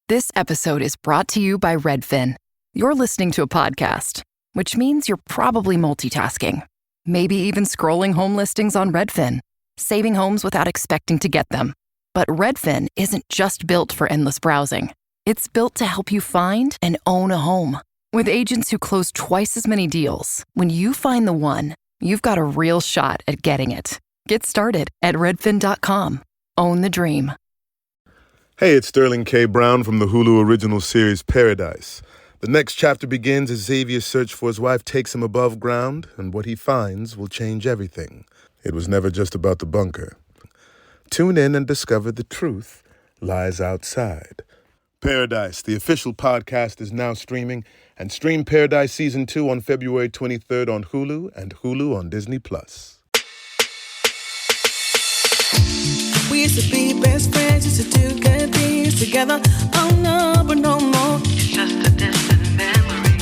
This episode is brought to you by Redfin. You're listening to a podcast, which means you're probably multitasking. Maybe even scrolling home listings on Redfin, saving homes without expecting to get them. But Redfin isn't just built for endless browsing. It's built to help you find and own a home. With agents who close twice as many deals, when you find the one, you've got a real shot at getting it. Get started at redfin.com. Own the dream. Hey, it's Sterling K. Brown from the Hulu original series Paradise. The next chapter begins as Xavier's search for his wife takes him above ground, and what he finds will change everything. It was never just about the bunker. Tune in and discover the truth lies outside. Paradise, the official podcast, is now streaming, and stream Paradise Season 2 on February 23rd on Hulu and Hulu on Disney+. We used to be best friends, used to do good things together. Oh no, but no more. It's just a distant memory.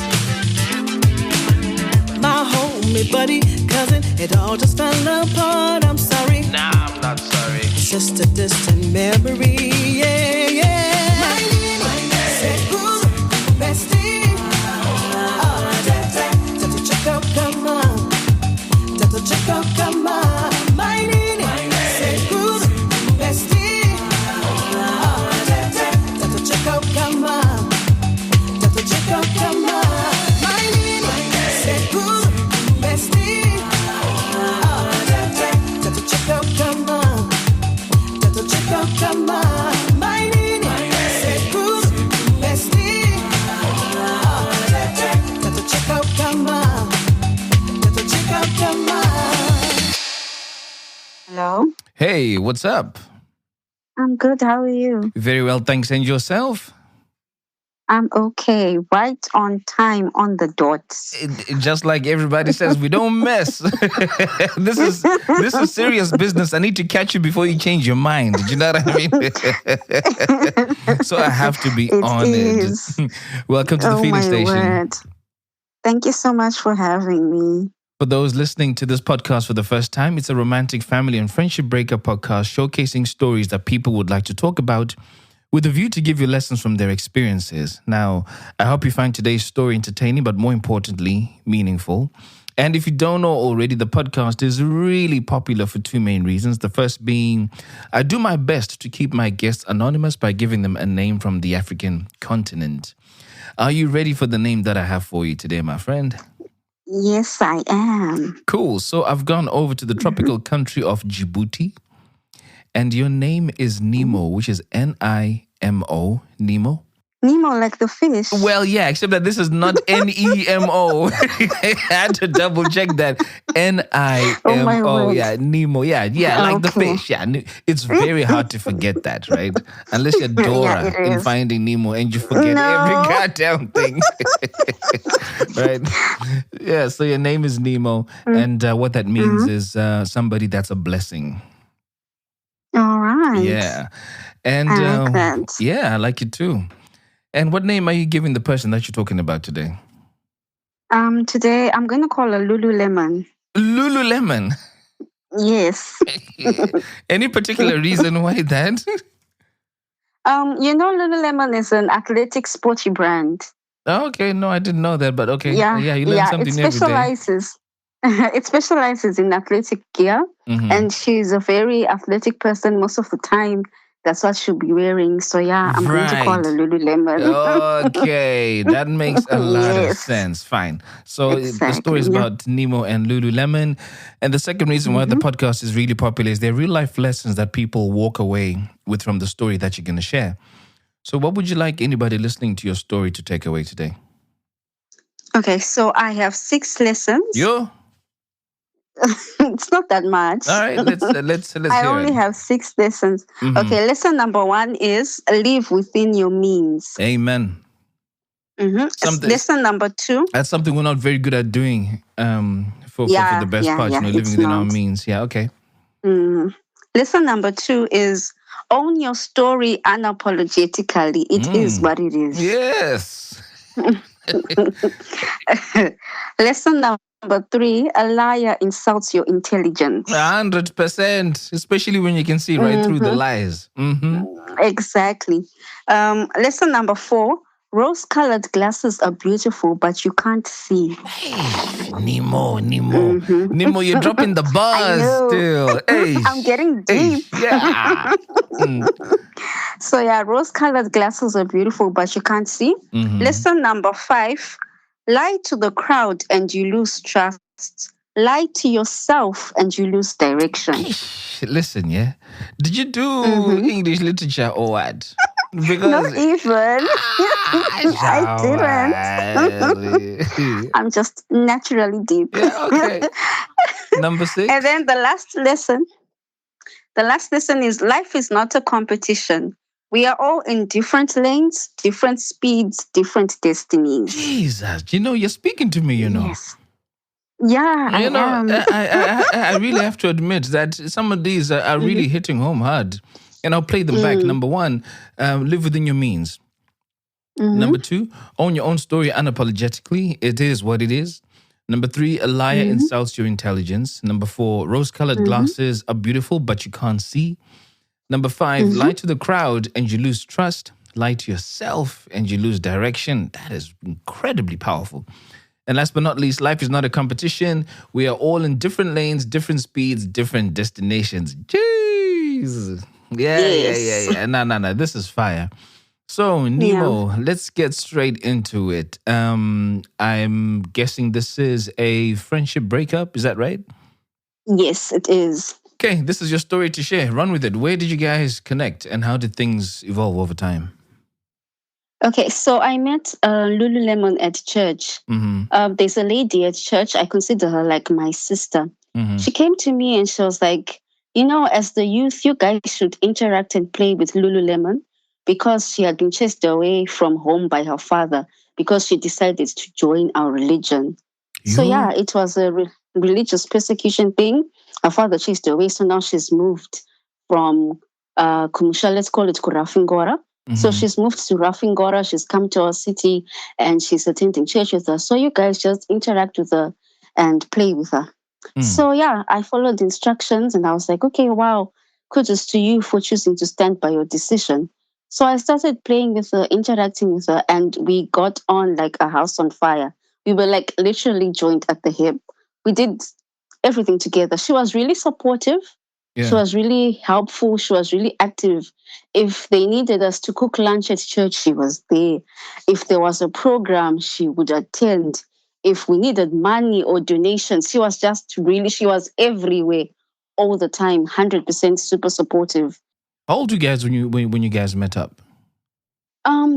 My homie, buddy, cousin, it all just fell apart. I'm sorry. Nah, I'm not sorry. It's just a distant memory. Yeah, yeah. My bestie. Come on. Come on. My Hello. Hey, what's up? I'm good. How are you? Very well, thanks. And yourself? I'm okay. Right on time, on the dot. Just like everybody says, we don't mess. This is serious business. I need to catch you before you change your mind. Do you know what I mean? So I have to be on it. Welcome to the feeding station. Word. Thank you so much for having me. For those listening to this podcast for the first time, it's a romantic family and friendship breakup podcast showcasing stories that people would like to talk about with a view to give you lessons from their experiences. Now, I hope you find today's story entertaining, but more importantly, meaningful. And if you don't know already, the podcast is really popular for two main reasons. The first being, I do my best to keep my guests anonymous by giving them a name from the African continent. Are you ready for the name that I have for you today, my friend? Yes, I am. Cool. So I've gone over to the tropical country of Djibouti. And your name is Nemo, which is N-I-M-O, Nemo. Nemo, like the fish. Well, yeah, except that this is not N-E-M-O. I had to double check that. N-I-M-O, yeah, Nemo, yeah, like the fish. Yeah, it's very hard to forget that, right? Unless you're Dora in Finding Nemo and you forget every goddamn thing. Right? Yeah, so your name is Nemo. And what that means is somebody that's a blessing. All right. Yeah. And I like that. Yeah, I like it too. And what name are you giving the person that you're talking about today? Today I'm going to call her Lululemon. Lululemon? Yes. Any particular reason why that? Lululemon is an athletic sporty brand. Oh, okay. No, I didn't know that, but okay. Yeah, you learn something every day. It specializes in athletic gear, and she's a very athletic person most of the time. That's what she'll be wearing. So yeah, I'm going to call her Lululemon. Okay, that makes a lot of sense. Fine. So the story is about Nemo and Lululemon. And the second reason why the podcast is really popular is they're real life lessons that people walk away with from the story that you're going to share. So what would you like anybody listening to your story to take away today? Okay, so I have 6 lessons. It's not that much. All right, let's hear it. I only have 6 lessons. Okay, lesson number 1 is live within your means. Amen. Lesson number 2. That's something we're not very good at doing. For the best part, living within our means. Yeah, okay. Lesson number 2 is own your story unapologetically. It is what it is. Yes. Lesson number number 3, a liar insults your intelligence. 100%, especially when you can see right through the lies. Exactly. Lesson number 4, rose-colored glasses are beautiful, but you can't see. Hey, Nemo. Nemo, you're dropping the bars still. Hey, I'm getting deep. Hey, yeah. So yeah, rose-colored glasses are beautiful, but you can't see. Lesson number 5, lie to the crowd and you lose trust. Lie to yourself and you lose direction. Listen, yeah. Did you do English literature or what? Because not even. I didn't. I'm just naturally deep. Yeah, okay. Number 6. And then the last lesson is life is not a competition. We are all in different lanes, different speeds, different destinies. Jesus, you're speaking to me, Yes. Yeah, I am. I really have to admit that some of these are really hitting home hard. And I'll play them back. Number 1, live within your means. Number 2, own your own story unapologetically. It is what it is. Number 3, a liar insults your intelligence. Number 4, rose-colored glasses are beautiful, but you can't see. Number 5, lie to the crowd and you lose trust. Lie to yourself and you lose direction. That is incredibly powerful. And last but not least, life is not a competition. We are all in different lanes, different speeds, different destinations. Jeez. Yeah. No. This is fire. So, Nemo, let's get straight into it. I'm guessing this is a friendship breakup. Is that right? Yes, it is. Okay, this is your story to share. Run with it. Where did you guys connect and how did things evolve over time? Okay, so I met Lululemon at church. There's a lady at church. I consider her like my sister. She came to me and she was like, as the youth, you guys should interact and play with Lululemon, because she had been chased away from home by her father because she decided to join our religion. So yeah, it was a religious persecution thing. Her father chased her away, so now she's moved from Kumusha, let's call it Kurafingora. So she's moved to Rafingora. She's come to our city and she's attending church with us. So you guys just interact with her and play with her. So yeah, I followed the instructions and I was like, okay, wow, kudos to you for choosing to stand by your decision. So I started playing with her, interacting with her, and we got on like a house on fire. We were like literally joined at the hip. We did everything together. She was really supportive. Yeah. She was really helpful. She was really active. If they needed us to cook lunch at church, she was there. If there was a program, she would attend. If we needed money or donations, she was everywhere all the time, 100% super supportive. How old were you guys when you guys met up?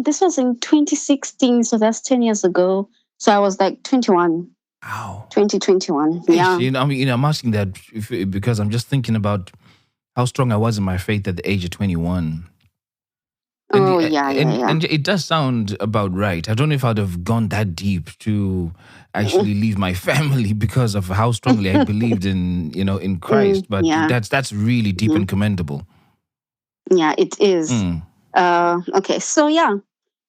This was in 2016, so that's 10 years ago. So I was like 21. Wow. 2021. Yeah. I'm asking that because I'm just thinking about how strong I was in my faith at the age of 21. And it does sound about right. I don't know if I'd have gone that deep to actually leave my family because of how strongly I believed in Christ. But that's really deep and commendable. Yeah, it is. Okay, so yeah,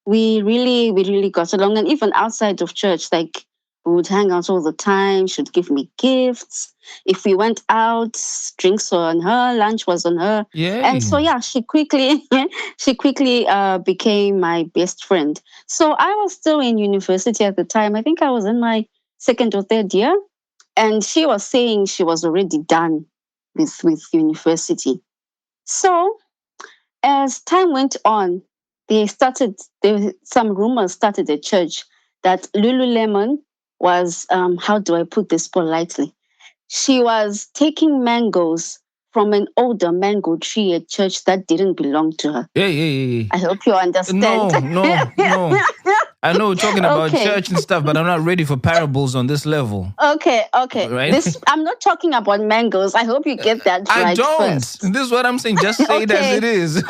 we really got along, and even outside of church, like we would hang out all the time. She'd give me gifts. If we went out, drinks were on her, lunch was on her. Yeah. And so yeah, she quickly became my best friend. So I was still in university at the time. I think I was in my second or third year, and she was saying she was already done with university. So as time went on, some rumors started at church that Lululemon was, how do I put this politely? She was taking mangoes from an older mango tree at church that didn't belong to her. Yeah. I hope you understand. No. I know we're talking about church and stuff, but I'm not ready for parables on this level. Okay. Right? I'm not talking about mangoes. I hope you get that right. I don't. First. This is what I'm saying. Just say it as it is.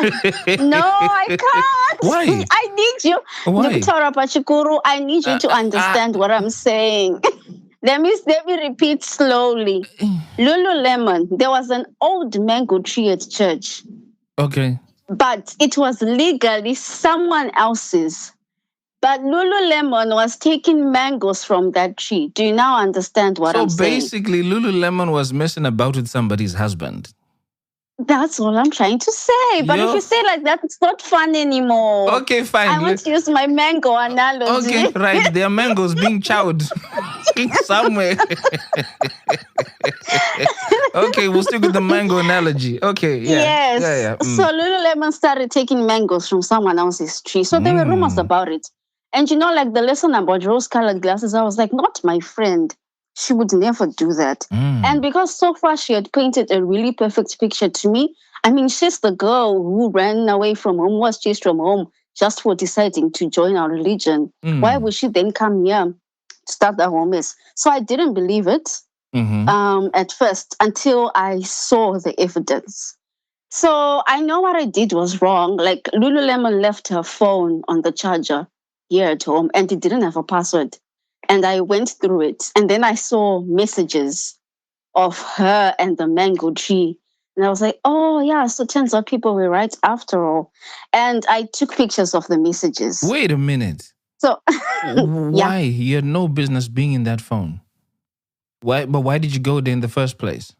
No, I can't. Why? I need you. Why? I need you to understand what I'm saying. Let me repeat slowly. Lululemon, there was an old mango tree at church. Okay. But it was legally someone else's. But Lululemon was taking mangoes from that tree. Do you now understand what I'm saying? So basically, Lululemon was messing about with somebody's husband. That's all I'm trying to say. But if you say like that, it's not fun anymore. Okay, fine. I want to use my mango analogy. Okay, right. There are mangoes being chowed somewhere. Okay, we'll stick with the mango analogy. Okay, yeah. Yes. Yeah. So Lululemon started taking mangoes from someone else's tree. So there were rumors about it. And like the lesson about rose-colored glasses, I was like, not my friend. She would never do that. And because so far she had painted a really perfect picture to me, I mean, she's the girl who ran away from home, was chased from home just for deciding to join our religion. Why would she then come here to start the home mess? So I didn't believe it at first until I saw the evidence. So I know what I did was wrong. Like Lululemon left her phone on the charger here at home and it didn't have a password. And I went through it. And then I saw messages of her and the mango tree. And I was like, oh, yeah, so it turns out people were right after all. And I took pictures of the messages. Wait a minute. So, why? You had no business being in that phone. Why? But why did you go there in the first place?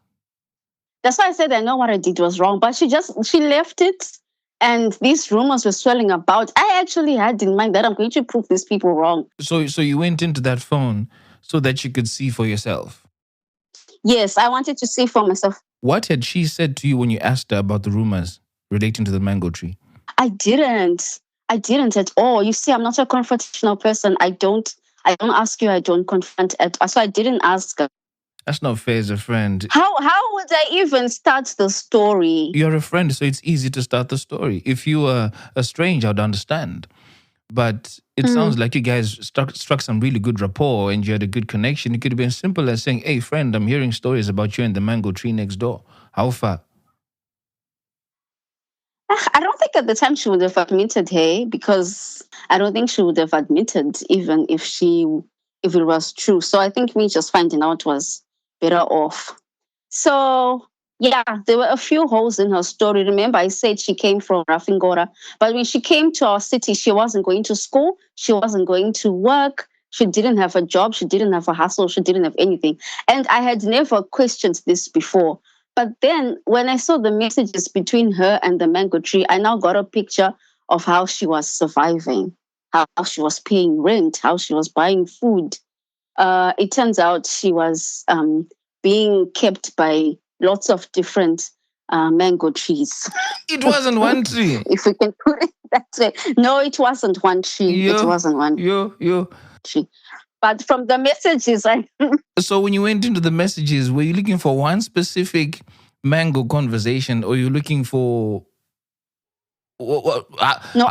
That's why I said I know what I did was wrong. But she left it. And these rumors were swelling about. I actually had in mind that I'm going to prove these people wrong. So you went into that phone so that you could see for yourself? Yes, I wanted to see for myself. What had she said to you when you asked her about the rumors relating to the mango tree? I didn't at all. You see, I'm not a confrontational person. I don't ask you, I don't confront at all. So I didn't ask her. That's not fair as a friend. How would I even start the story? You're a friend, so it's easy to start the story. If you were a stranger, I'd understand. But it sounds like you guys struck some really good rapport and you had a good connection. It could have been simple as saying, hey, friend, I'm hearing stories about you and the mango tree next door. How far? I don't think at the time she would have admitted, hey, because I don't think she would have admitted even if it was true. So I think me just finding out was better off. So, yeah, there were a few holes in her story. Remember, I said she came from Rafingora. But when she came to our city, she wasn't going to school. She wasn't going to work. She didn't have a job. She didn't have a hustle. She didn't have anything. And I had never questioned this before. But then when I saw the messages between her and the mango tree, I now got a picture of how she was surviving, how she was paying rent, how she was buying food. It turns out she was being kept by lots of different mango trees. It wasn't one tree. If we can put it that way. No, it wasn't one tree. It wasn't one tree. But from the messages, So when you went into the messages, were you looking for one specific mango conversation or you looking for... No,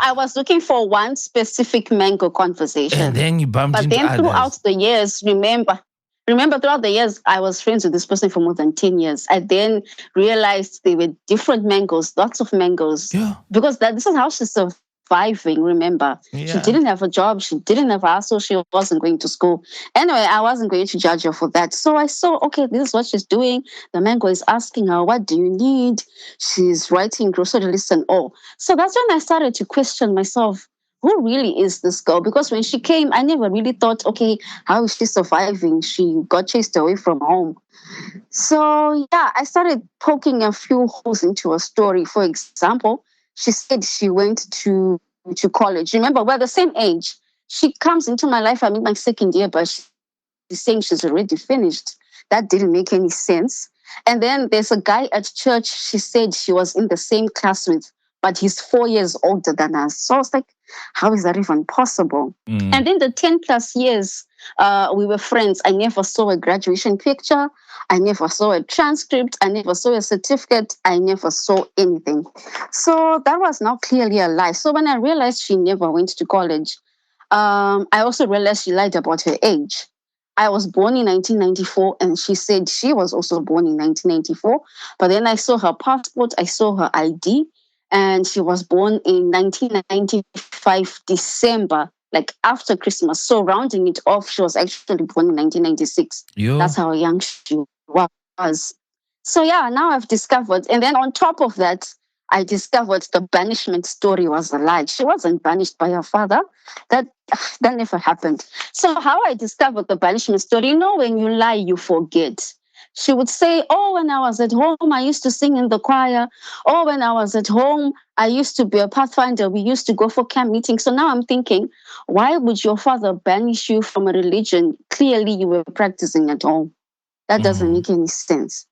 I was looking for one specific mango conversation. And then you bumped into others. But then throughout the years, remember, throughout the years, I was friends with this person for more than 10 years. I then realized they were different mangoes, lots of mangoes. Yeah. Because this is how she's surviving, remember. Yeah. She didn't have a job. She didn't have a hustle. She wasn't going to school. Anyway, I wasn't going to judge her for that. So I saw, okay, this is what she's doing. The mango is asking her, what do you need? She's writing grocery lists and all. So that's when I started to question myself. Who really is this girl? Because when she came, I never really thought, okay, how is she surviving? She got chased away from home. So, yeah, I started poking a few holes into her story. For example, she said she went to college. Remember, we're the same age. She comes into my life, I'm in my second year, but she's saying she's already finished. That didn't make any sense. And then there's a guy at church, she said she was in the same class with, but he's 4 years older than us. So I was like, how is that even possible? And in the 10 plus years, we were friends. I never saw a graduation picture. I never saw a transcript. I never saw a certificate. I never saw anything. So that was now clearly a lie. So when I realized she never went to college, I also realized she lied about her age. I was born in 1994, and she said she was also born in 1994. But then I saw her passport, I saw her ID, and she was born in 1995, December, like after Christmas. So rounding it off, she was actually born in 1996. Yo. That's how young she was. So yeah, now I've discovered. And then on top of that, I discovered the banishment story was a lie. She wasn't banished by her father. That never happened. So how I discovered the banishment story, when you lie, you forget. She would say, oh, when I was at home, I used to sing in the choir. Oh, when I was at home, I used to be a pathfinder. We used to go for camp meetings. So now I'm thinking, why would your father banish you from a religion clearly you were practicing at home? That doesn't make any sense.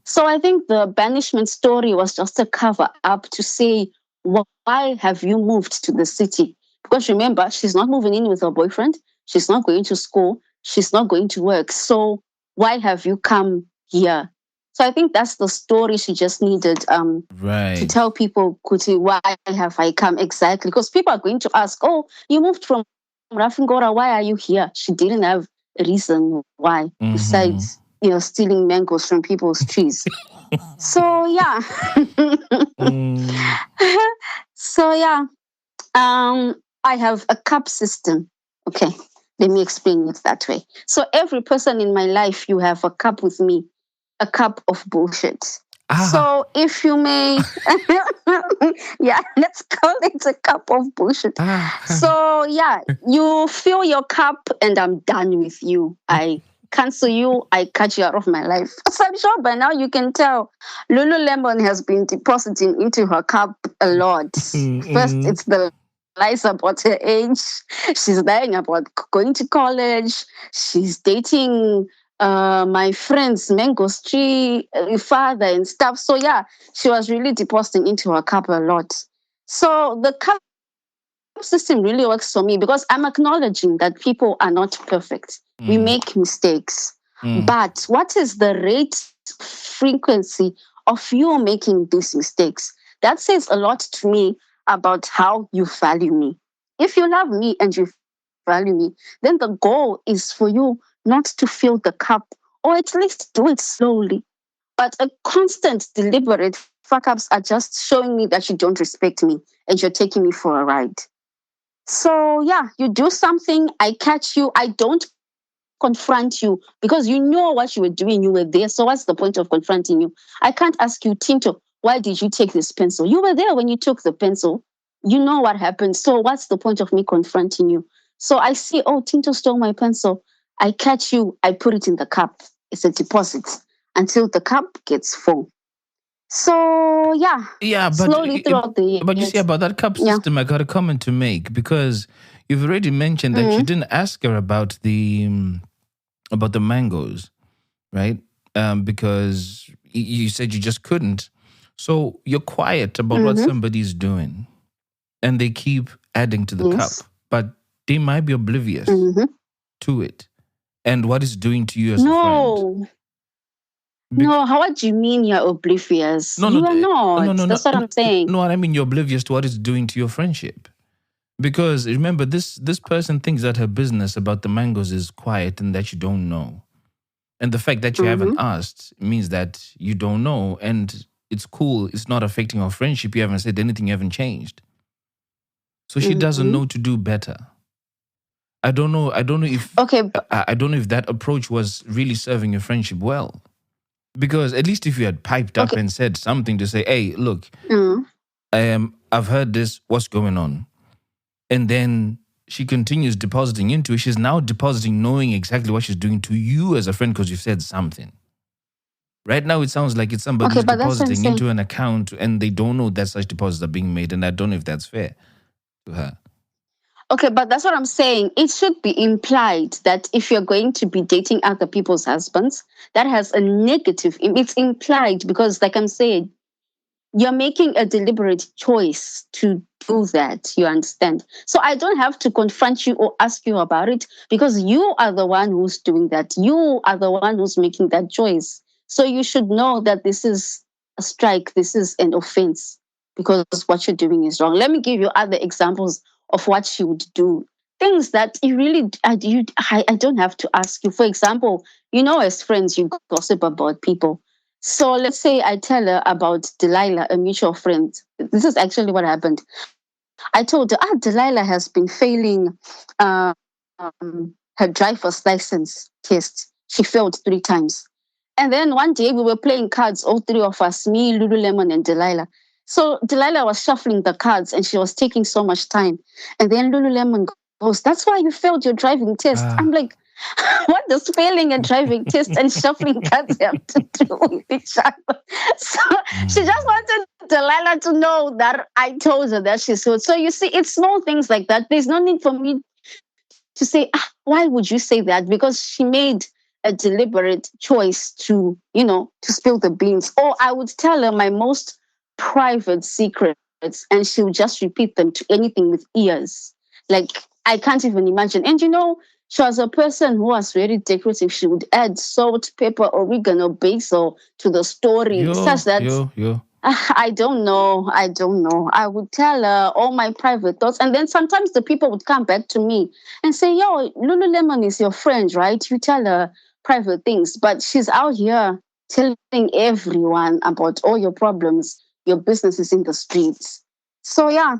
So I think the banishment story was just a cover up to say, why have you moved to the city? Because remember, she's not moving in with her boyfriend. She's not going to school. She's not going to work. So why have you come here? So I think that's the story she just needed to tell people, Kuti, why have I come exactly? Because people are going to ask, oh, you moved from Rafingora. Why are you here? She didn't have a reason why besides stealing mangoes from people's trees. So yeah. So yeah. I have a cup system. Okay, let me explain it that way. So every person in my life, you have a cup with me, a cup of bullshit. So if you may, let's call it a cup of bullshit. So yeah, you fill your cup and I'm done with you. I cancel you, I cut you out of my life. So I'm sure by now you can tell Lululemon has been depositing into her cup a lot. First, it's the lies about her age. She's lying about going to college. She's dating my friend's mango's tree father and stuff. So yeah, she was really depositing into her cup a lot. So the cup system really works for me because I'm acknowledging that people are not perfect. We make mistakes. But what is the rate frequency of you making these mistakes? That says a lot to me about how you value me. If you love me and you value me, then the goal is for you not to fill the cup, or at least do it slowly. But a constant, deliberate fuck-ups are just showing me that you don't respect me and you're taking me for a ride. So yeah, you do something, I catch you, I don't confront you because you know what you were doing, you were there. So what's the point of confronting you? I can't ask you, Tinto, why did you take this pencil? You were there when you took the pencil. You know what happened. So what's the point of me confronting you? So I see, oh, Tinto stole my pencil. I catch you, I put it in the cup. It's a deposit until the cup gets full. So yeah, but slowly throughout the year. But you see, about that cup system, I got a comment to make because you've already mentioned that you didn't ask her about the mangoes, right? Because you said you just couldn't. So you're quiet about what somebody's doing, and they keep adding to the cup, but they might be oblivious to it and what it's doing to you as a friend. No, how do you mean you're oblivious? You are not. That's what I'm saying. No, I mean you're oblivious to what it's doing to your friendship. Because remember, this person thinks that her business about the mangoes is quiet and that you don't know. And the fact that you haven't asked means that you don't know. And it's cool. It's not affecting our friendship. You haven't said anything. You haven't changed. So she doesn't know to do better. I don't know if I don't know if that approach was really serving your friendship well. Because at least if you had piped up and said something to say, hey, look, I've heard this, what's going on? And then she continues depositing into it. She's now depositing knowing exactly what she's doing to you as a friend because you've said something. Right now, it sounds like it's somebody who's depositing into an account and they don't know that such deposits are being made. And I don't know if that's fair to her. Okay, but that's what I'm saying. It should be implied that if you're going to be dating other people's husbands, that has a negative, it's implied because like I'm saying, you're making a deliberate choice to do that, you understand? So I don't have to confront you or ask you about it because you are the one who's doing that. You are the one who's making that choice. So you should know that this is a strike, this is an offense because what you're doing is wrong. Let me give you other examples of what she would do. Things that you really, I don't have to ask you. For example, as friends, you gossip about people. So let's say I tell her about Delilah, a mutual friend. This is actually what happened. I told her, Delilah has been failing her driver's license test. She failed 3 times. And then one day we were playing cards, all 3 of us, me, Lululemon, and Delilah. So Delilah was shuffling the cards and she was taking so much time. And then Lululemon goes, "That's why you failed your driving test." I'm like, what does failing a driving test and shuffling cards have to do with each other? So she just wanted Delilah to know that I told her that she should. So you see, it's small things like that. There's no need for me to say, why would you say that? Because she made a deliberate choice to, to spill the beans. Or I would tell her my most private secrets and she would just repeat them to anything with ears. Like, I can't even imagine. And she was a person who was very decorative. She would add salt, pepper, oregano, basil to the story, such that I don't know. I would tell her all my private thoughts. And then sometimes the people would come back to me and say, "Yo, Lululemon is your friend, right? You tell her private things, but she's out here telling everyone about all your problems, your business is in the streets." So yeah,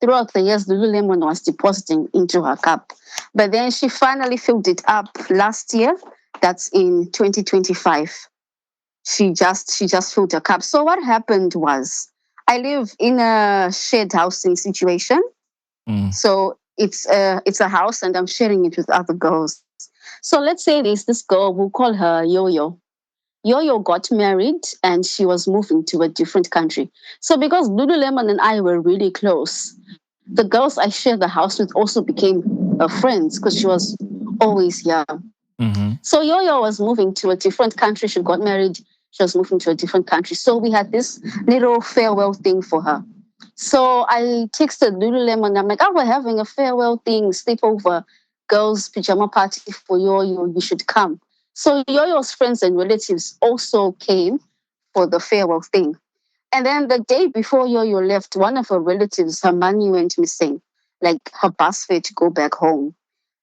throughout the years, Lululemon was depositing into her cup. But then she finally filled it up last year. That's in 2025. She just filled her cup. So what happened was, I live in a shared housing situation. So it's a house and I'm sharing it with other girls. So let's say there's this girl, we'll call her Yo-Yo. Yo-Yo got married and she was moving to a different country. So because Lululemon and I were really close, the girls I shared the house with also became friends because she was always here. So Yo-Yo was moving to a different country. She got married. She was moving to a different country. So we had this little farewell thing for her. So I texted Lululemon. I'm like, we're having a farewell thing, sleepover, girls' pajama party for Yo-Yo. You should come. So Yo-Yo's friends and relatives also came for the farewell thing. And then the day before Yo-Yo left, one of her relatives, her money went missing, like her bus fare to go back home.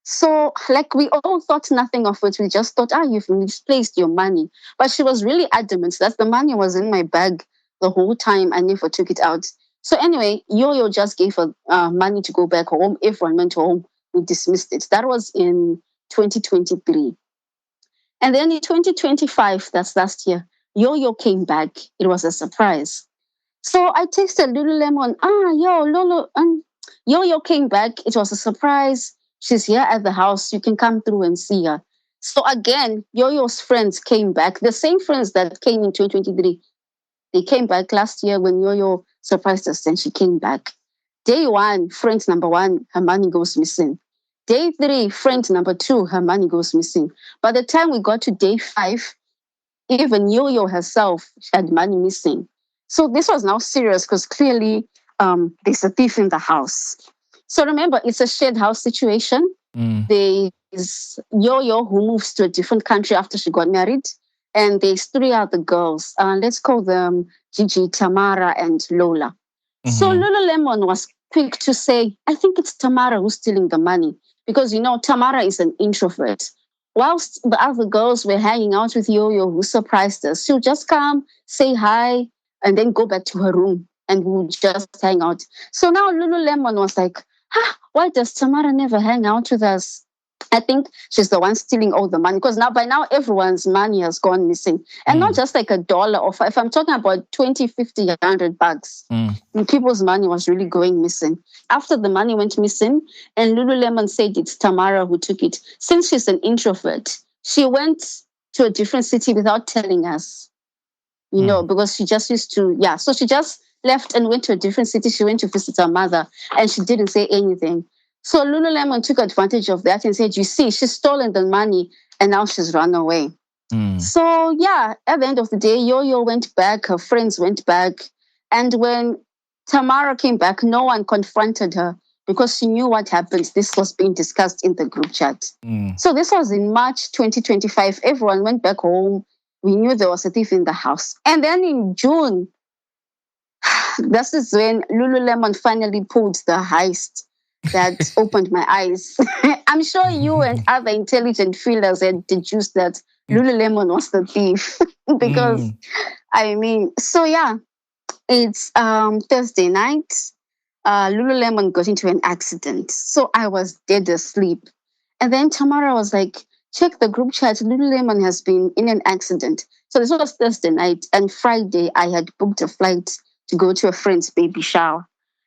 So, we all thought nothing of it. We just thought, you've misplaced your money. But she was really adamant that the money was in my bag the whole time. I never took it out. So anyway, Yo-Yo just gave her money to go back home. Everyone went home. We dismissed it. That was in 2023. And then in 2025, that's last year, Yo-Yo came back. It was a surprise. So I texted Lululemon, Lolo, Yo-Yo came back. It was a surprise. She's here at the house. You can come through and see her. So again, Yo-Yo's friends came back. The same friends that came in 2023. They came back last year when Yo-Yo surprised us and she came back. Day one, friend number one, her money goes missing. Day three, friend number two, her money goes missing. By the time we got to day 5, even Yo-Yo herself had money missing. So this was now serious because clearly there's a thief in the house. So remember, it's a shared house situation. There's Yo-Yo who moves to a different country after she got married. And there's 3 other girls. Let's call them Gigi, Tamara, and Lola. So Lululemon was quick to say, I think it's Tamara who's stealing the money. Because, Tamara is an introvert. Whilst the other girls were hanging out with Yo-Yo, who surprised us, she'll just come, say hi, and then go back to her room. And we'll just hang out. So now Lululemon was like, why does Tamara never hang out with us? I think she's the one stealing all the money because by now everyone's money has gone missing. And not just like $1 or $5. I'm talking about 20, 50, $100. And people's money was really going missing. After the money went missing and Lululemon said it's Tamara who took it, since she's an introvert, she went to a different city without telling us, because she just used to, so she just left and went to a different city. She went to visit her mother and she didn't say anything. So Lululemon took advantage of that and said, you see, she's stolen the money and now she's run away. So at the end of the day, Yo-Yo went back, her friends went back. And when Tamara came back, no one confronted her because she knew what happened. This was being discussed in the group chat. So this was in March 2025. Everyone went back home. We knew there was a thief in the house. And then in June, this is when Lululemon finally pulled the heist that opened my eyes. I'm sure you and other intelligent feelers had deduced that Lululemon was the thief. Because, it's Thursday night. Lululemon got into an accident. So I was dead asleep. And then Tamara was like, check the group chat. Lululemon has been in an accident. So this was Thursday night. And Friday, I had booked a flight to go to a friend's baby shower.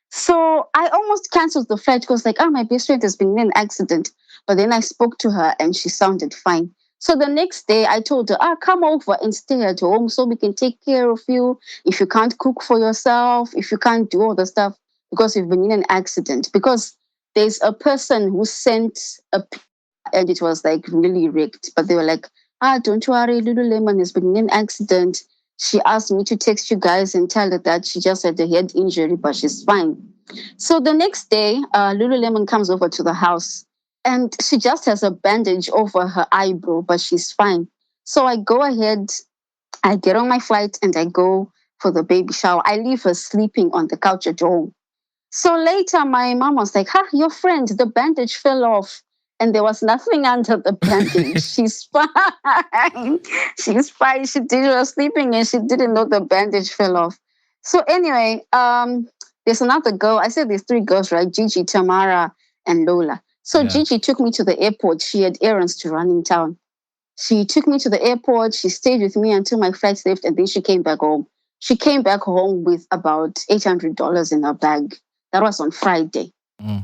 So I almost canceled the flight because my best friend has been in an accident. But then I spoke to her and she sounded fine. So the next day I told her, come over and stay at home so we can take care of you. If you can't cook for yourself, if you can't do all the stuff because you've been in an accident. Because there's a person who sent a picture and it was really rigged. But they were like, don't worry, Lululemon has been in an accident. She asked me to text you guys and tell her that she just had a head injury, but she's fine. So the next day, Lululemon comes over to the house. And she just has a bandage over her eyebrow, but she's fine. So I go ahead, I get on my flight and I go for the baby shower. I leave her sleeping on the couch at home. So later my mom was like, your friend, the bandage fell off. And there was nothing under the bandage. She's fine. She's fine. She was sleeping and she didn't know the bandage fell off. So anyway, there's another girl. I said there's 3 girls, right? Gigi, Tamara, and Lola. So Gigi took me to the airport. She had errands to run in town. She took me to the airport. She stayed with me until my flight left, and then she came back home. She came back home with about $800 in her bag. That was on Friday.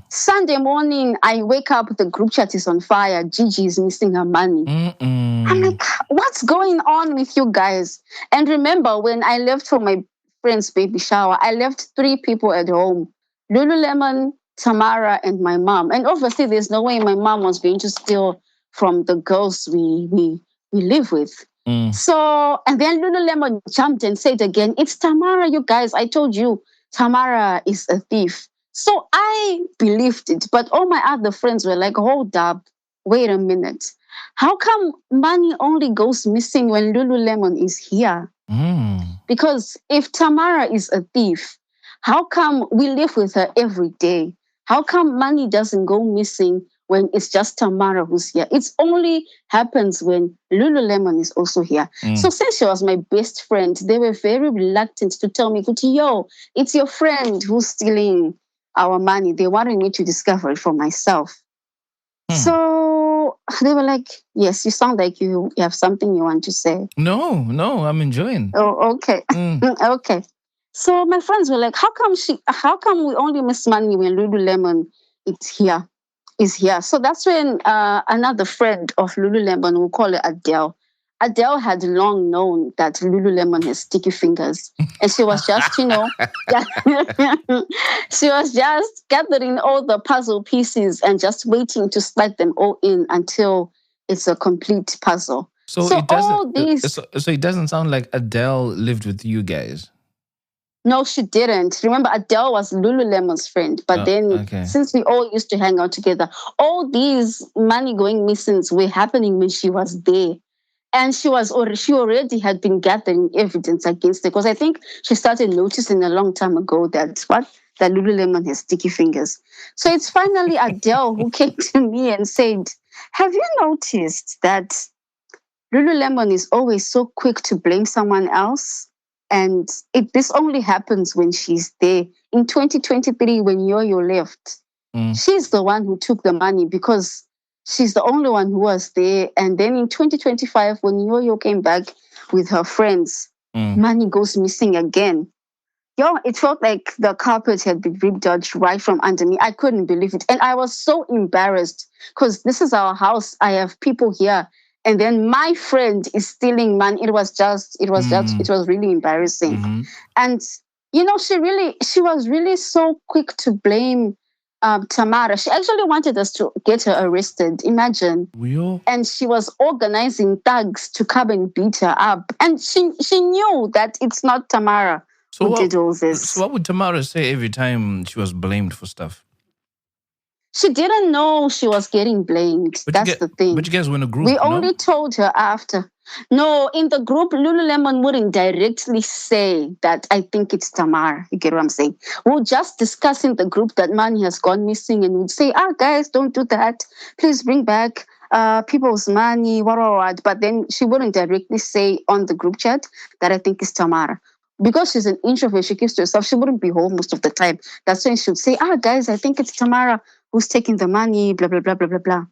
Sunday morning, I wake up, the group chat is on fire. Gigi is missing her money. I'm like, what's going on with you guys? And remember, when I left for my friend's baby shower, I left 3 people at home. Lululemon, Tamara, and my mom. And obviously, there's no way my mom was going to steal from the girls we live with. So, and then Lululemon jumped and said again, it's Tamara, you guys. I told you, Tamara is a thief. So I believed it. But all my other friends were like, hold up, wait a minute. How come money only goes missing when Lululemon is here? Because if Tamara is a thief, how come we live with her every day? How come money doesn't go missing when it's just Tamara who's here? It only happens when Lululemon is also here. So since she was my best friend, they were very reluctant to tell me, yo, it's your friend who's stealing our money. They wanted me to discover it for myself. So they were like, yes, you sound like you have something you want to say. No, I'm enjoying. Oh, okay. Okay. So my friends were like, how come we only miss money when Lululemon is here? So that's when another friend of Lululemon, we'll call her Adele. Adele had long known that Lululemon has sticky fingers. And she was just, she was just gathering all the puzzle pieces and just waiting to slide them all in until it's a complete puzzle. So it doesn't sound like Adele lived with you guys. No, she didn't. Remember, Adele was Lululemon's friend. But since we all used to hang out together, all these money going missings were happening when she was there. And she already had been gathering evidence against it. Because I think she started noticing a long time ago that Lululemon has sticky fingers. So it's finally Adele who came to me and said, have you noticed that Lululemon is always so quick to blame someone else? And this only happens when she's there. In 2023, when Yo-Yo left, she's the one who took the money because she's the only one who was there. And then in 2025, when Yo-Yo came back with her friends, money goes missing again. It felt like the carpet had been ripped out right from under me. I couldn't believe it. And I was so embarrassed because this is our house. I have people here. And then my friend is stealing money. It was really embarrassing. And, she was really so quick to blame Tamara. She actually wanted us to get her arrested. Imagine. And she was organizing thugs to come and beat her up. And she knew that it's not Tamara who did all this. So what would Tamara say every time she was blamed for stuff? She didn't know she was getting blamed. That's the thing. But you guys were in a group. We only told her after. No, in the group, Lululemon wouldn't directly say that I think it's Tamara. You get what I'm saying? We'll just discuss in the group that money has gone missing and we'd say, guys, don't do that. Please bring back people's money, what. But then she wouldn't directly say on the group chat that I think it's Tamara. Because she's an introvert, she keeps to herself. She wouldn't be home most of the time. That's when she would say, guys, I think it's Tamara who's taking the money, blah, blah, blah, blah, blah, blah.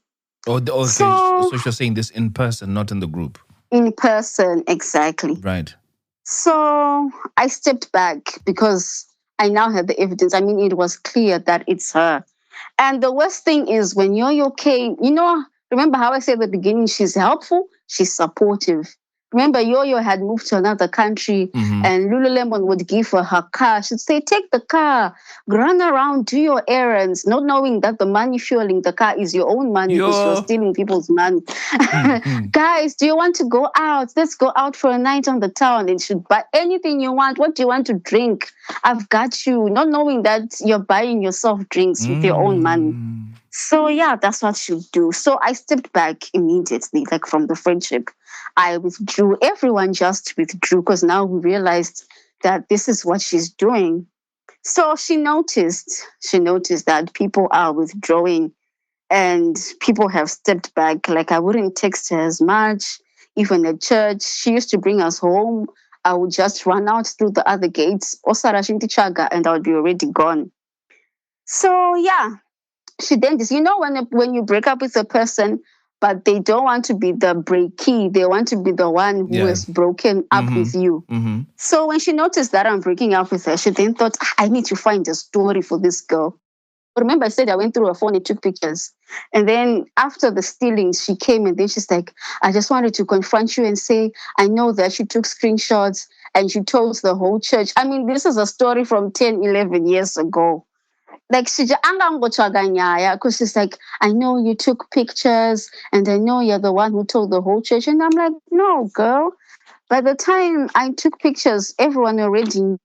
Okay. So she's saying this in person, not in the group. In person, exactly. Right. So I stepped back because I now had the evidence. I mean, it was clear that it's her. And the worst thing is when Yo-Yo came, remember how I said at the beginning, she's helpful, she's supportive. Remember, Yo-Yo had moved to another country and Lululemon would give her car. She'd say, take the car, run around, do your errands, not knowing that the money fueling the car is your own money because you're stealing people's money. Guys, do you want to go out? Let's go out for a night on the town and should buy anything you want. What do you want to drink? I've got you. Not knowing that you're buying yourself drinks with your own money. So yeah, that's what she'll do. So I stepped back immediately, like from the friendship. I withdrew. Everyone just withdrew because now we realized that this is what she's doing. So she noticed that people are withdrawing and people have stepped back. Like I wouldn't text her as much, even at church. She used to bring us home. I would just run out through the other gates, and I would be already gone. So yeah, she then just, when you break up with a person, but they don't want to be the breakee. They want to be the one who is broken up with you. So when she noticed that I'm breaking up with her, she then thought, I need to find a story for this girl. Remember I said I went through her phone and took pictures. And then after the stealing, she came and then she's like, I just wanted to confront you and say, I know that she took screenshots and she told the whole church. I mean, this is a story from 10, 11 years ago. Like she because she's like, I know you took pictures and I know you're the one who told the whole church. And I'm like, no, girl. By the time I took pictures, everyone already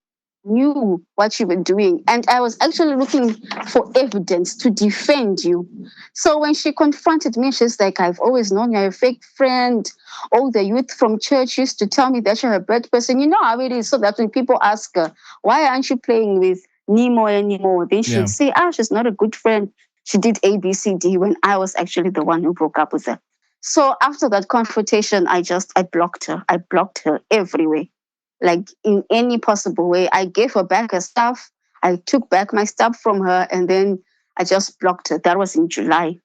knew what you were doing. And I was actually looking for evidence to defend you. So when she confronted me, she's like, I've always known you're a fake friend. All the youth from church used to tell me that you're a bad person. You know how it is. So that when people ask her, why aren't you playing with Nemo anymore? Then she'd say, she's not a good friend. She did A, B, C, D when I was actually the one who broke up with her. So after that confrontation, I blocked her. I blocked her everywhere. Like in any possible way. I gave her back her stuff. I took back my stuff from her and then I just blocked her. That was in July.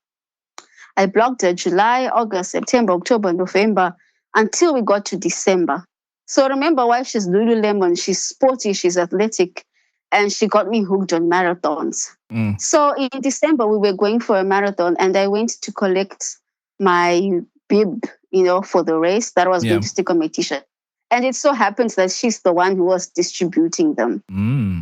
I blocked her July, August, September, October, November, until we got to December. So remember why she's Lululemon. She's sporty, she's athletic. And she got me hooked on marathons. So in December, we were going for a marathon and I went to collect my bib, for the race that was going to stick on my t-shirt. And it so happens that she's the one who was distributing them.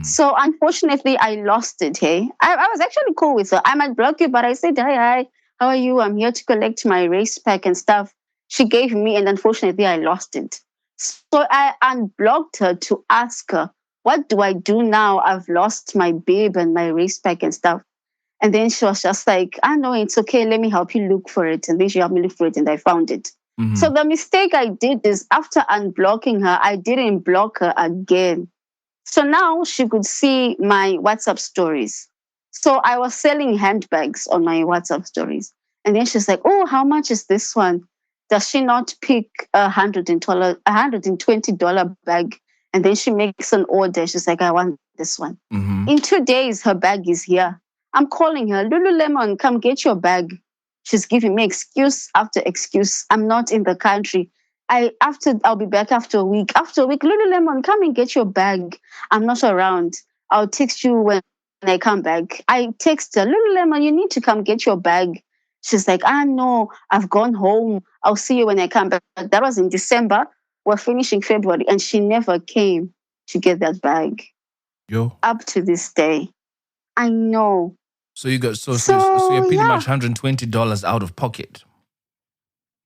So unfortunately, I lost it, hey? I was actually cool with her. I might block you, but I said, hi, how are you? I'm here to collect my race pack and stuff. She gave me, and unfortunately, I lost it. So I unblocked her to ask her, what do I do now? I've lost my bib and my race pack and stuff. And then she was just like, I know, it's okay. Let me help you look for it. And then she helped me look for it and I found it. So the mistake I did is after unblocking her, I didn't block her again. So now she could see my WhatsApp stories. So I was selling handbags on my WhatsApp stories. And then she's like, oh, how much is this one? Does she not pick $120 bag? And then she makes an order. She's like, I want this one. In 2 days, her bag is here. I'm calling her, Lululemon, come get your bag. She's giving me excuse after excuse. I'm not in the country. I'll be back after a week. After a week, Lululemon, come and get your bag. I'm not around. I'll text you when I come back. I text her, Lululemon, you need to come get your bag. She's like, no, I've gone home. I'll see you when I come back. That was in December. We're finishing February, and she never came to get that bag. Up to this day. I know. So you got so you're pretty much $120 out of pocket.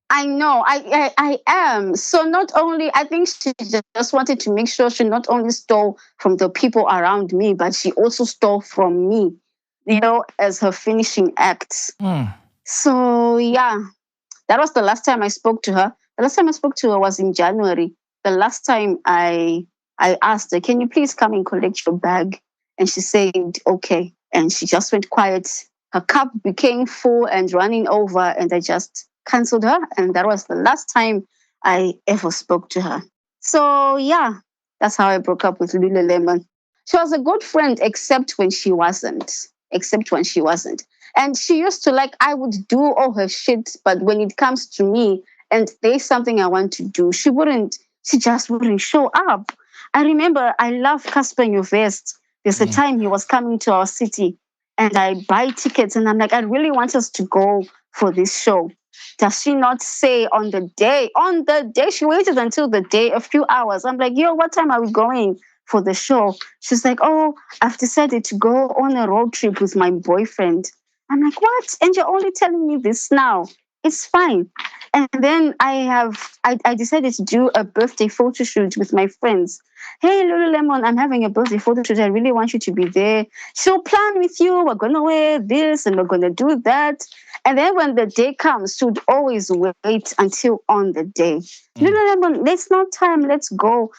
I know. I am. So not only, I think she just wanted to make sure she not only stole from the people around me, but she also stole from me, as her finishing act. So yeah, that was the last time I spoke to her. The last time I spoke to her was in January. The last time I asked her, can you please come and collect your bag? And she said, okay. And she just went quiet. Her cup became full and running over, and I just canceled her. And that was the last time I ever spoke to her. So yeah, that's how I broke up with Lululemon. She was a good friend, except when she wasn't. And she used to I would do all her shit, but when it comes to me and there's something I want to do, she wouldn't she just wouldn't show up. I remember I love Casper Nyovest. There's a time he was coming to our city and I buy tickets and I'm like, I really want us to go for this show. Does she not say on the day? On the day, she waited until the day, a few hours. I'm like, yo, what time are we going for the show? She's like, oh, I've decided to go on a road trip with my boyfriend. I'm like, what? And you're only telling me this now. It's fine. And then I decided to do a birthday photo shoot with my friends. Hey, Lululemon, I'm having a birthday photo shoot. I really want you to be there. She'll plan with you. We're going to wear this and we're going to do that. And then when the day comes, she would always wait until on the day. Lululemon, there's no time. Let's go.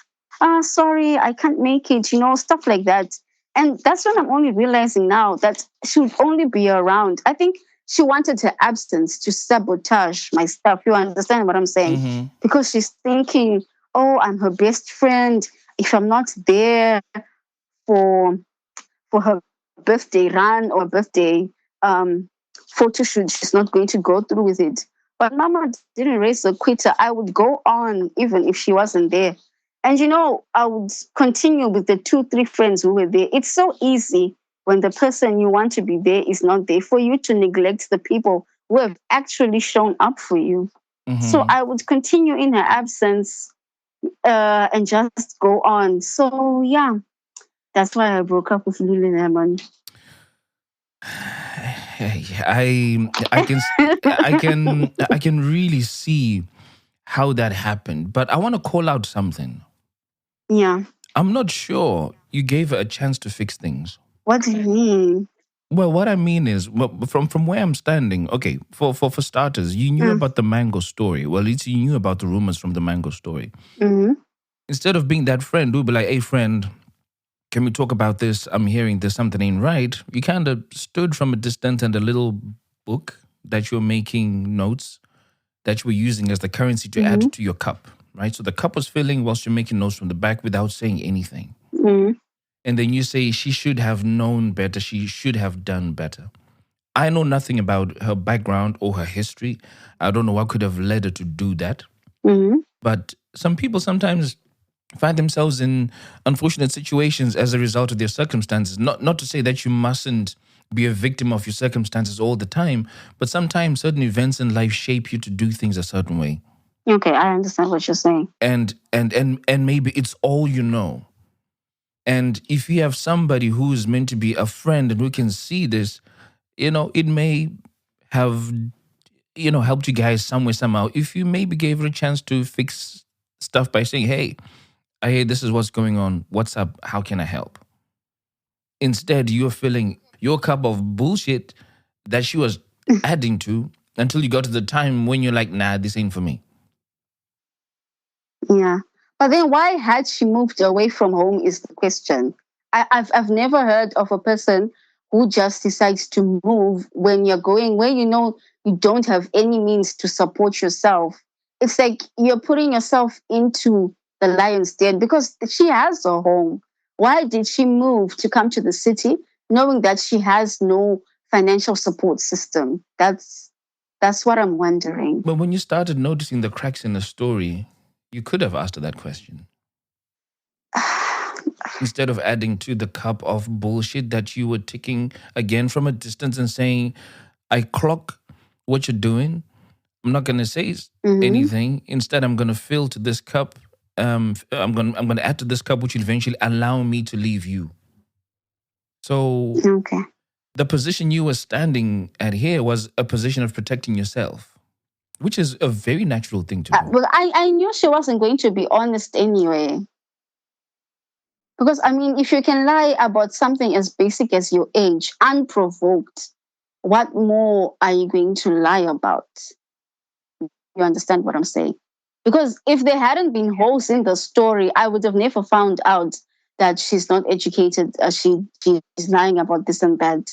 Sorry, I can't make it. Stuff like that. And that's when I'm only realizing now that she would only be around. I think she wanted her absence to sabotage my stuff. You understand what I'm saying? Mm-hmm. Because she's thinking, oh, I'm her best friend. If I'm not there for her birthday run or birthday photo shoot, she's not going to go through with it. But Mama didn't raise a quitter. I would go on even if she wasn't there. And, I would continue with the 2-3 friends who were there. It's so easy when the person you want to be there is not there for you to neglect the people who have actually shown up for you. Mm-hmm. So I would continue in her absence and just go on. So, yeah, that's why I broke up with Lululemon. I can really see how that happened, but I want to call out something. Yeah. I'm not sure you gave her a chance to fix things. What do you mean? Well, what I mean is, from where I'm standing, okay, for starters, you knew about the Mango story. Well, you knew about the rumors from the Mango story. Mm-hmm. Instead of being that friend who'd be like, hey, friend, can we talk about this? I'm hearing there's something ain't right. You kind of stood from a distance and a little book that you're making notes that you were using as the currency to add to your cup, right? So the cup was filling whilst you're making notes from the back without saying anything. Mm-hmm. And then you say she should have known better. She should have done better. I know nothing about her background or her history. I don't know what could have led her to do that. Mm-hmm. But some people sometimes find themselves in unfortunate situations as a result of their circumstances. Not to say that you mustn't be a victim of your circumstances all the time, but sometimes certain events in life shape you to do things a certain way. Okay, I understand what you're saying. And maybe it's all you know. And if you have somebody who's meant to be a friend and who can see this, it may have, helped you guys somewhere, somehow. If you maybe gave her a chance to fix stuff by saying, hey, I hear this is what's going on. What's up? How can I help? Instead, you're filling your cup of bullshit that she was adding to until you got to the time when you're like, nah, this ain't for me. Yeah. But then why had she moved away from home is the question. I've never heard of a person who just decides to move when you're going where you don't have any means to support yourself. It's like you're putting yourself into the lion's den because she has a home. Why did she move to come to the city knowing that she has no financial support system? That's what I'm wondering. But when you started noticing the cracks in the story, you could have asked her that question. Instead of adding to the cup of bullshit that you were ticking again from a distance and saying, I clock what you're doing. I'm not going to say anything. Instead, I'm going to fill to this cup. I'm going to add to this cup, which will eventually allow me to leave you. So the position you were standing at here was a position of protecting yourself, which is a very natural thing to do. Well, I knew she wasn't going to be honest anyway. Because, if you can lie about something as basic as your age, unprovoked, what more are you going to lie about? You understand what I'm saying? Because if there hadn't been holes in the story, I would have never found out that she's not educated. She's lying about this and that.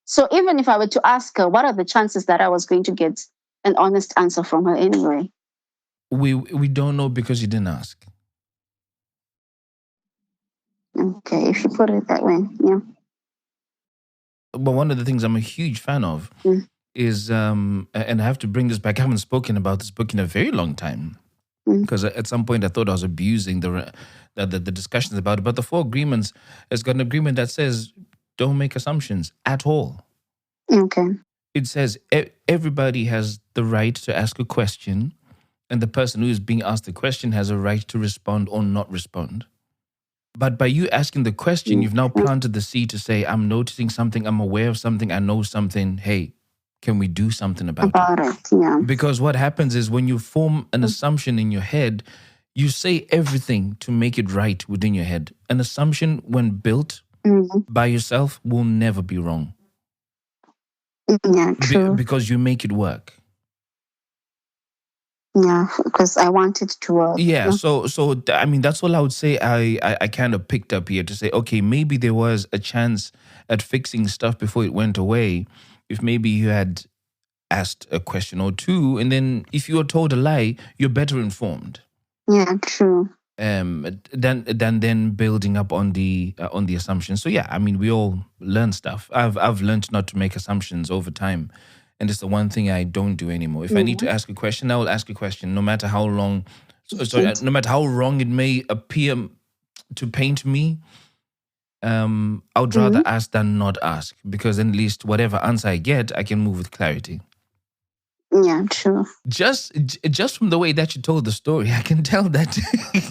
So even if I were to ask her, what are the chances that I was going to get an honest answer from her anyway? We don't know because you didn't ask. Okay, if you put it that way, yeah. But one of the things I'm a huge fan of is, and I have to bring this back, I haven't spoken about this book in a very long time, Because at some point I thought I was abusing the discussions about it. But the 4 agreements has got an agreement that says don't make assumptions at all. Okay. It says everybody has the right to ask a question, and the person who is being asked the question has a right to respond or not respond. But by you asking the question, you've now planted the seed to say, I'm noticing something, I'm aware of something, I know something. Hey, can we do something about it? Yeah. Because what happens is when you form an assumption in your head, you say everything to make it right within your head. An assumption, when built by yourself, will never be wrong. Yeah, true. Because you make it work. Yeah, because I want it to work. Yeah, so I mean, that's all I would say. I kind of picked up here to say, okay, maybe there was a chance at fixing stuff before it went away. If maybe you had asked a question or two, and then if you were told a lie, you're better informed. Yeah, true. Than building up on the assumption. So yeah, I mean, we all learn stuff. I've learned not to make assumptions over time, and it's the one thing I don't do anymore. If I need to ask a question, I will ask a question, no matter how long. No matter how wrong it may appear to paint me. I would rather ask than not ask, because then at least whatever answer I get, I can move with clarity. Yeah, true. Just from the way that you told the story, I can tell that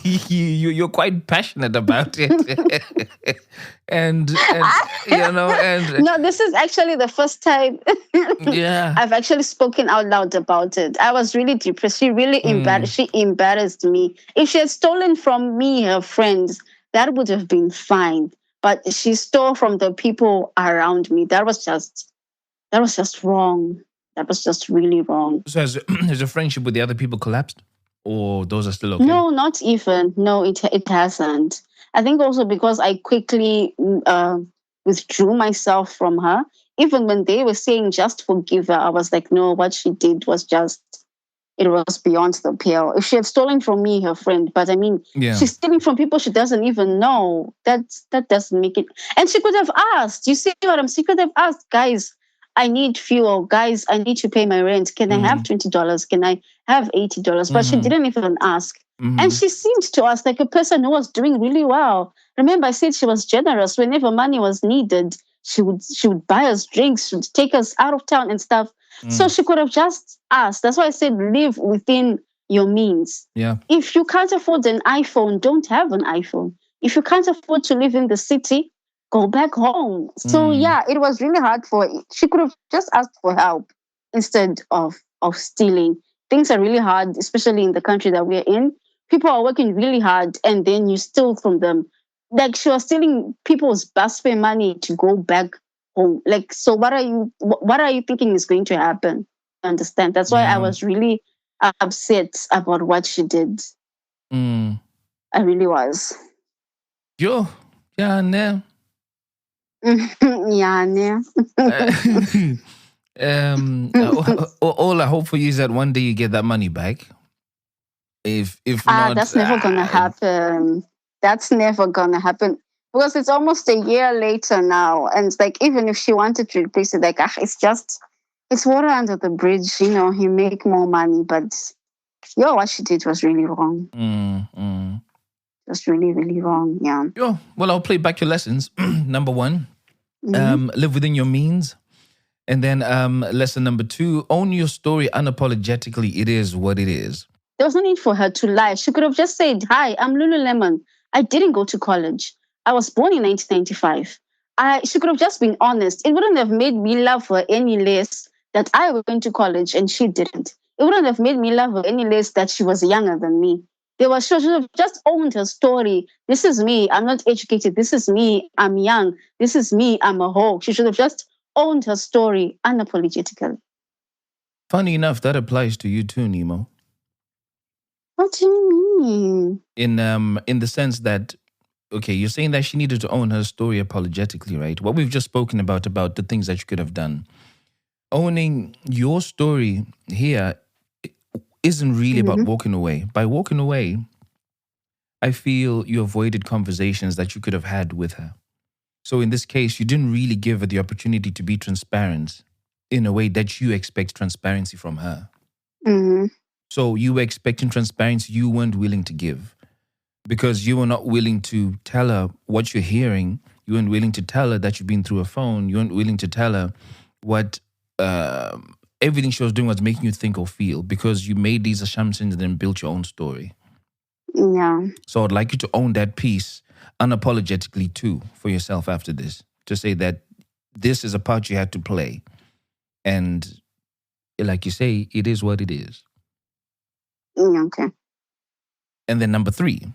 you're quite passionate about it, and no, this is actually the first time. Yeah, I've actually spoken out loud about it. I was really depressed. She really embarrassed me. If she had stolen from me, her friends, that would have been fine. But she stole from the people around me. That was just wrong. That was just really wrong. So has your friendship with the other people collapsed? Or those are still okay? No, not even. No, it hasn't. I think also because I quickly withdrew myself from her. Even when they were saying just forgive her, I was like, no, what she did was just, it was beyond the pale. If she had stolen from me, her friend, but I mean, she's stealing from people she doesn't even know. That doesn't make it. And she could have asked. You see what I'm saying? She could have asked, guys, I need fuel. Guys, I need to pay my rent. Can I have $20? Can I have $80? But she didn't even ask. And she seemed to us like a person who was doing really well. Remember, I said she was generous. Whenever money was needed, she would buy us drinks, she would take us out of town and stuff. So she could have just asked. That's why I said live within your means. Yeah. If you can't afford an iPhone, don't have an iPhone. If you can't afford to live in the city, go back home. So yeah, it was really hard for her. She could have just asked for help instead of stealing. Things are really hard, especially in the country that we're in. People are working really hard and then you steal from them. Like she was stealing people's bus fare money to go back home. Like, so what are you thinking is going to happen? Understand? That's why I was really upset about what she did. I really was. Yo, yeah, no. Yeah, no. All I hope for you is that one day you get that money back. If not, that's never gonna happen. That's never gonna happen because it's almost a year later now, and it's like even if she wanted to replace it, like it's water under the bridge. You know, you make more money, but what she did was really wrong. It was really, really wrong. Yeah. Yo, well, I'll play back your lessons. Number 1, live within your means. And then lesson number 2, own your story unapologetically. It is what it is. There was no need for her to lie. She could have just said, hi, I'm Lululemon. I didn't go to college. I was born in 1995. She could have just been honest. It wouldn't have made me love her any less that I went to college and she didn't. It wouldn't have made me love her any less that she was younger than me. She should have just owned her story. This is me. I'm not educated. This is me. I'm young. This is me. I'm a hoe. She should have just owned her story unapologetically. Funny enough, that applies to you too, Nemo. What do you mean? In the sense that, okay, you're saying that she needed to own her story apologetically, right? What we've just spoken about the things that you could have done. Owning your story here isn't really about walking away. By walking away, I feel you avoided conversations that you could have had with her. So in this case, you didn't really give her the opportunity to be transparent in a way that you expect transparency from her. So you were expecting transparency you weren't willing to give because you were not willing to tell her what you're hearing. You weren't willing to tell her that you've been through a phone. You weren't willing to tell her what everything she was doing was making you think or feel because you made these assumptions and then built your own story. Yeah. So I'd like you to own that piece unapologetically too for yourself after this, to say that this is a part you had to play. And like you say, it is what it is. Okay. And then number 3,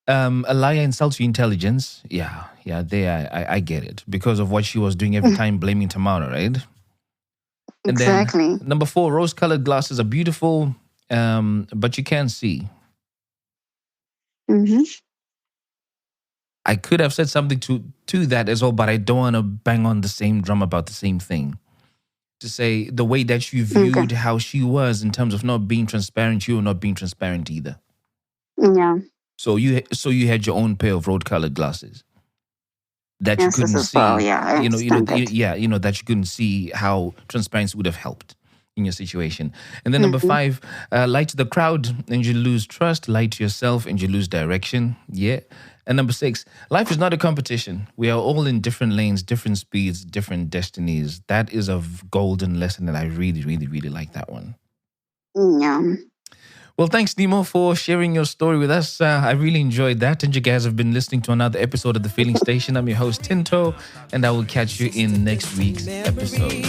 a liar insults your intelligence. Yeah, there I get it. Because of what she was doing every time, blaming Tamara, right? And exactly. Then number 4, rose-colored glasses are beautiful, but you can't see. Mm-hmm. I could have said something to that as well, but I don't want to bang on the same drum about the same thing. To say the way that you viewed how she was in terms of not being transparent, you were not being transparent either. Yeah. So you had your own pair of rose-colored glasses that you couldn't see. Well, yeah, that you couldn't see how transparency would have helped in your situation. And then number 5, lie to the crowd and you lose trust. Lie to yourself and you lose direction. Yeah. And number 6, life is not a competition. We are all in different lanes, different speeds, different destinies. That is a golden lesson, and I really, really, really like that one. Yeah. Well, thanks, Nemo, for sharing your story with us. I really enjoyed that. And you guys have been listening to another episode of The Feeling Station. I'm your host, Tinto, and I will catch you in next week's episode.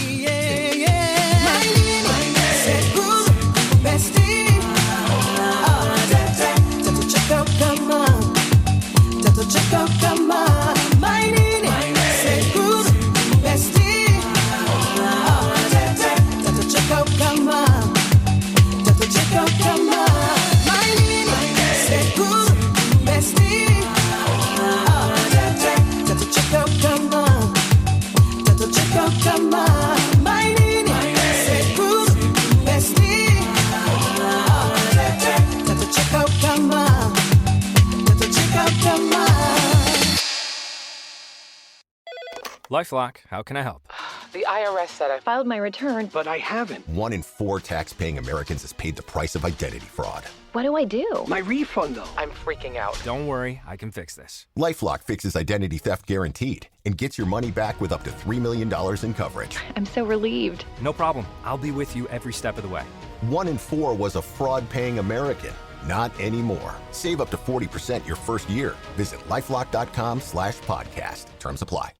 LifeLock, how can I help? The IRS said I filed my return, but I haven't. 1 in 4 tax-paying Americans has paid the price of identity fraud. What do I do? My refund, though. I'm freaking out. Don't worry, I can fix this. LifeLock fixes identity theft guaranteed and gets your money back with up to $3 million in coverage. I'm so relieved. No problem. I'll be with you every step of the way. 1 in 4 was a fraud-paying American. Not anymore. Save up to 40% your first year. Visit LifeLock.com/podcast. Terms apply.